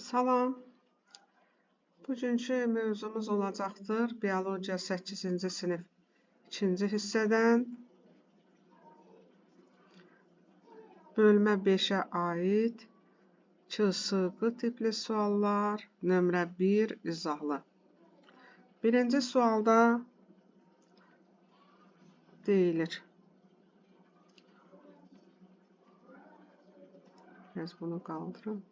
Salam. Bugünkü mövzumuz olacaqdır. Biologiya 8-ci sinif 2-ci hissədən bölmə 5-ə aid 2 sığğı tipli suallar, nömrə 1 izahlı. Birinci sualda deyilir. Biraz bunu qaldırın.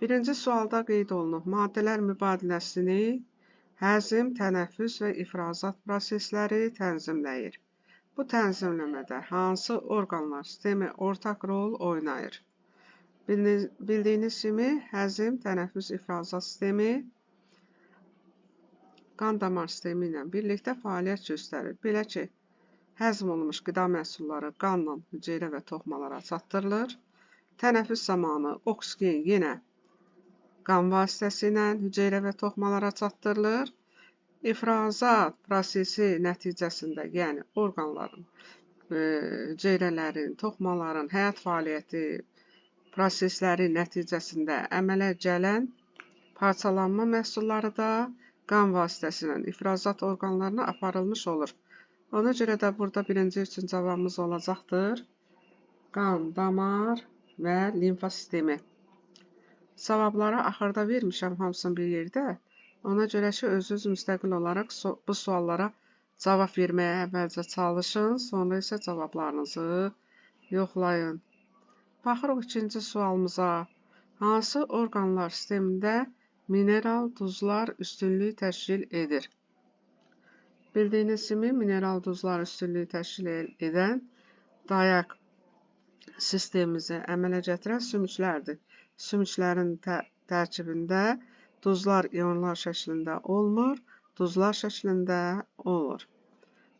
Birinci sualda qeyd olunub, maddələr mübadiləsini həzm, tənəffüs və ifrazat prosesləri tənzimləyir. Bu tənzimləmədə hansı orqanlar sistemi ortaq rol oynayır? Bildiyiniz kimi, həzm, tənəffüs, ifrazat sistemi qan damar sistemi ilə birlikdə fəaliyyət göstərir. Belə ki, həzm olunmuş qida məhsulları qanla hüceyrə və toxumalara çatdırılır. Tənəffüs zamanı oksigen yenə qan vasitəsilə hüceyrə və toxumalara çatdırılır. İfrazat prosesi nəticəsində, yəni orqanların, hüceyrələrin, toxumaların həyat fəaliyyəti prosesləri nəticəsində əmələ gələn parçalanma məhsulları da qan vasitəsilə ifrazat orqanlarına aparılmış olur. Ona görə də burada birinci üçün cavabımız olacaqdır. Qan, damar və limfa sistemi. Cavabları axırda vermişəm hamısını bir yerdə. Ona görə ki, özünüz müstəqil olaraq bu suallara cavab verməyə əvvəlcə çalışın, sonra isə cavablarınızı yoxlayın. Baxırıq ikinci sualımıza. Hansı orqanlar sistemində mineral duzlar üstünlük təşkil edir? Bildiyiniz kimi, mineral duzlar üstünlük təşkil edən dayaq sistemimizi əmələ gətirən sümüklərdir. Sümüklərin tərkibində duzlar ionlar şəklində olmur, duzlar şəklində olur.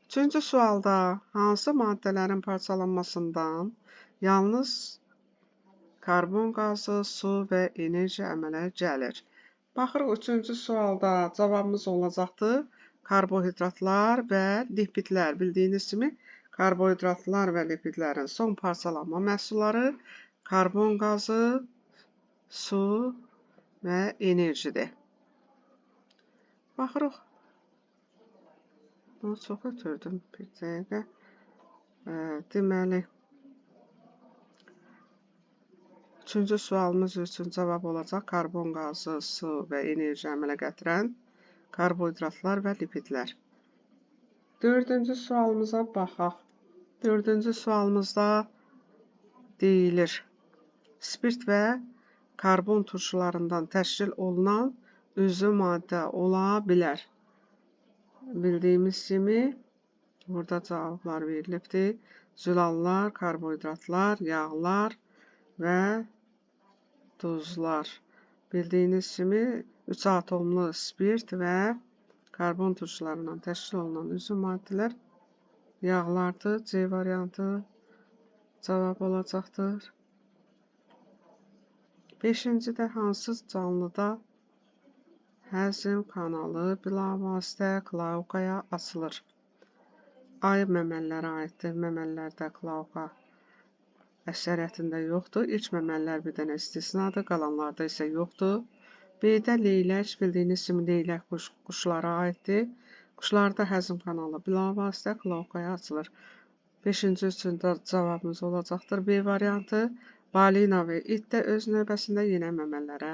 Üçüncü sualda hansı maddələrin parçalanmasından yalnız karbon qazı, su və enerji əmələ gəlir? Baxırıq, üçüncü sualda cavabımız olacaqdır. Karbohidratlar və lipidlər. Bildiyiniz kimi, karbohidratlar və lipidlərin son parçalanma məhsulları karbon qazı, su və enerjidir. Baxırıq. Bunu çox ötürdüm bir dəqiqə. Deməli, üçüncü sualımız üçün cavab olacaq karbon qazı, su və enerji əmələ gətirən karbohidratlar və lipidlər. Dördüncü sualımıza baxaq. Dördüncü sualımızda deyilir. Spirt və karbon turşularından təşkil olunan üzvü maddə ola bilər. Bildiyimiz kimi, burada cavablar verilibdir. Zülallar, karbohidratlar, yağlar və duzlar. Bildiyiniz kimi, 3 atomlu spirt və karbon turşularından təşkil olunan üzvü maddələr yağlardır. C variantı cavab olacaqdır. Beşincidə hansı canlıda həzm kanalı bilavasitə klaukaya açılır? Ayı məməlilərə aiddir. Məməlilərdə klauka əksəriyyətində yoxdur. İlk məməlilər bir dənə istisnadır, qalanlarda isə yoxdur. B-də leylək, bildiyiniz kimi leylək quşlara aiddir. Quşlarda həzm kanalı bilavasitə klaukaya açılır. Beşinci üçün də cavabımız olacaqdır B variantı. Balina və it də öz növbəsində yenə məməllərə,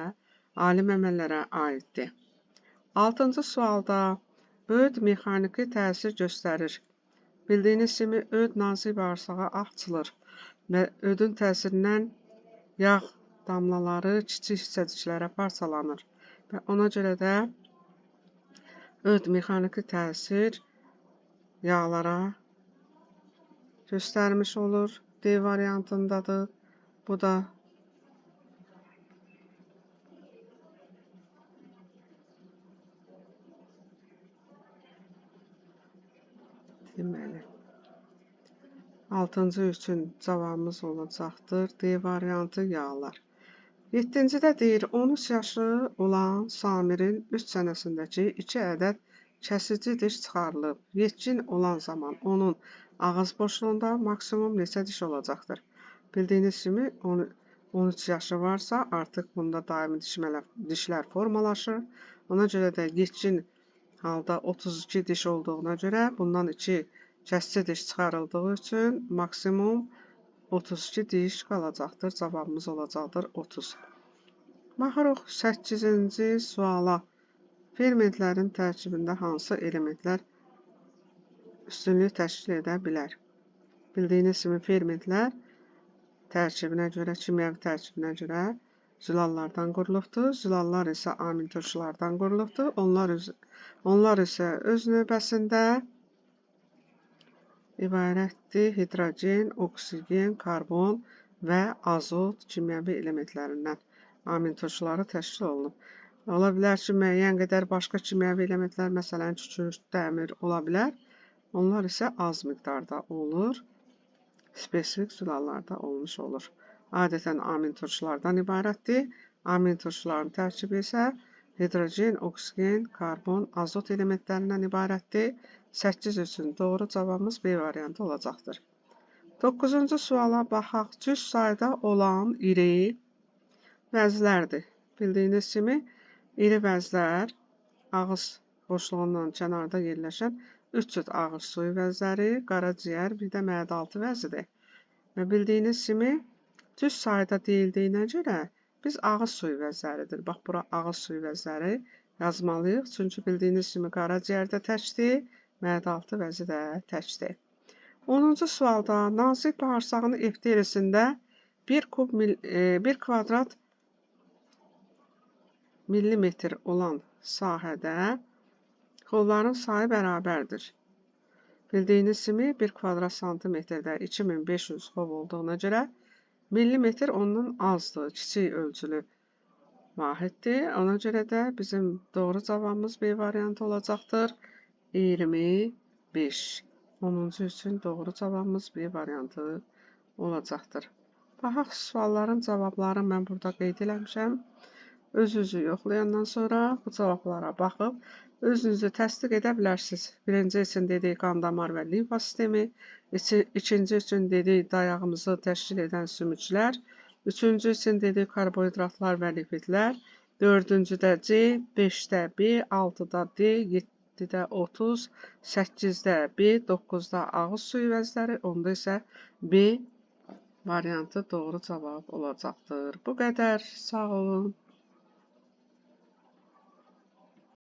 ali məməllərə aiddir. Altıncı sualda öd mexaniki təsir göstərir. Bildiyiniz kimi, öd nazik bağırsağa açılır və ödün təsirindən yağ damlaları kiçik hissəciklərə parçalanır. Və ona görə də öd mexaniki təsir yağlara göstərmiş olur. D variantındadır. Bu da deməli 6-cı üçün cavabımız olacaqdır. D variantı yağlar. 7-cidə deyir, 13 yaşı olan Samirin 3 sənəsindəki 2 ədəd kəsici diş çıxarılıb. Yetkin olan zaman onun ağız boşluğunda maksimum neçə diş olacaqdır? Bildiyiniz kimi, 13 yaşı varsa artıq bunda daimi dişlər formalaşır. Ona görə də yetkin halda 32 diş olduğuna görə bundan 2 kəskin diş çıxarıldığı üçün maksimum 32 diş qalacaqdır. Cavabımız olacaqdır 30. Baxırıq 8-ci suala. Fermentlərin tərkibində hansı elementlər üstünlük təşkil edə bilər? Bildiyiniz kimi fermentlər tərkibinə görə, kimyəvi tərkibinə görə zülallardan qurulubdur. Zülallar isə amin turşulardan qurulubdur. Onlar isə öz növbəsində ibarətdir hidrogen, oksigen, karbon və azot kimyəvi elementlərindən. Amin turşuları təşkil olunub. Ola bilər ki, müəyyən qədər başqa kimyəvi elementlər, məsələn, kükürt, dəmir ola bilər. Onlar isə az miqdarda olur. Spesifik zülallarda olmuş olur. Adətən amin turşulardan ibarətdir. Amin turşuların tərkibi isə hidrogen, oksigen, karbon, azot elementlərindən ibarətdir. 8 üçün doğru cavabımız B variantı olacaqdır. 9-cu suala baxaq. Cüz sayda olan iri vəzlərdir. Bildiyiniz kimi, iri vəzlər ağız boşluğundan kənarda yerləşən 3 cüt ağız suyu vəzləri, qaraciyər, bir də mədə-altı vəzidir. Və bildiyiniz kimi, düz sayda deyildiyinə görə biz ağız suyu vəzləridir. Bax, bura ağız suyu vəzləri yazmalıyıq. Çünki bildiyiniz kimi, qaraciyərdə təkdir, mədə-altı vəzi də təkdir. 10-cu sualda nazik bağırsağın epitelisində 1 kvadrat millimetr olan sahədə xovların sayı bərabərdir. Bildiyiniz kimi 1 kvadrat santimetrdə 2500 xov olduğuna görə millimetr ondan azdır, kiçik ölçülü vahiddir. Ona görə də bizim doğru cavabımız B variantı olacaqdır. 25. 10-cu üçün doğru cavabımız B variantı olacaqdır. Baxaq, sualların cavabları mən burada qeyd eləmişəm. Özünüzü yoxlayandan sonra bu cavablara baxıb özünüzü təsdiq edə bilərsiniz. Birinci üçün dedik qan damar və limfa sistemi, ikinci üçün dedik dayağımızı təşkil edən sümüklər, üçüncü üçün dedik karbohidratlar və lipidlər, dördüncüdə C, 5-də B, 6-da D, 7-də 30, 8-də B, 9-da ağız suyu vəzləri, 10-da isə B variantı doğru cavab olacaqdır. Bu qədər, sağ olun.